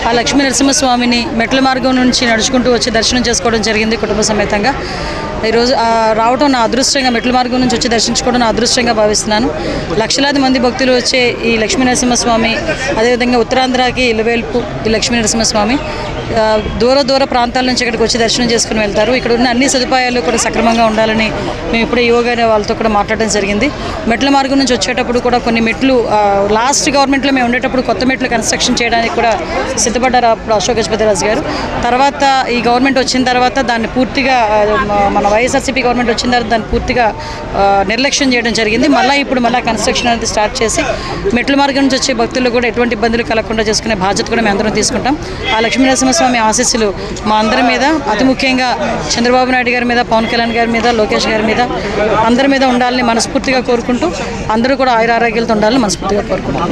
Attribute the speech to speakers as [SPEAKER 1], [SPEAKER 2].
[SPEAKER 1] ఆ లక్ష్మీ నరసింహస్వామిని మెట్ల మార్గం నుంచి నడుచుకుంటూ వచ్చి దర్శనం చేసుకోవడం జరిగింది కుటుంబ సమేతంగా. ఈరోజు రావడం నా అదృష్టంగా, మెట్ల మార్గం నుంచి వచ్చి దర్శించుకోవడం నా అదృష్టంగా భావిస్తున్నాను. లక్షలాది మంది భక్తులు వచ్చే ఈ లక్ష్మీ నరసింహస్వామి, అదేవిధంగా ఉత్తరాంధ్రకి ఇలవేల్పు ఈ లక్ష్మీ నరసింహస్వామి దూర ప్రాంతాల నుంచి ఇక్కడికి వచ్చి దర్శనం చేసుకుని వెళ్తారు. ఇక్కడ ఉన్న అన్ని సదుపాయాలు కూడా సక్రమంగా ఉండాలని మేము ఇప్పుడే యోగా వాళ్ళతో కూడా మాట్లాడడం జరిగింది. మెట్ల మార్గం నుంచి వచ్చేటప్పుడు కూడా కొన్ని మెట్లు లాస్ట్ గవర్నమెంట్లో మేము ఉండేటప్పుడు కొత్త మెట్లు కన్స్ట్రక్షన్ చేయడానికి కూడా సిద్ధపడ్డారు అప్పుడు అశోక్ గజపతిరాజు గారు. తర్వాత ఈ గవర్నమెంట్ వచ్చిన తర్వాత దాన్ని పూర్తిగా మన వైఎస్ఆర్సీపీ గవర్నమెంట్ వచ్చిన తర్వాత దాన్ని పూర్తిగా నిర్లక్ష్యం చేయడం జరిగింది. ఇప్పుడు కన్స్ట్రక్షన్ అనేది స్టార్ట్ చేసి మెట్ల మార్గం నుంచి వచ్చే భక్తులు కూడా ఎటువంటి ఇబ్బందులు కలగకుండా చేసుకునే బాధ్యత కూడా మేము అందరం తీసుకుంటాం. ఆ లక్ష్మీ నరసింహస్వామి ఆశీస్సులు మా అందరి మీద, అతి ముఖ్యంగా చంద్రబాబు నాయుడు గారి మీద, పవన్ కళ్యాణ్ గారి మీద, లోకేష్ గారి మీద, అందరి మీద ఉండాలని మనస్ఫూర్తిగా కోరుకుంటూ అందరూ కూడా ఆయురారోగ్యాలతో ఉండాలని మనస్ఫూర్తిగా కోరుకుంటున్నాం.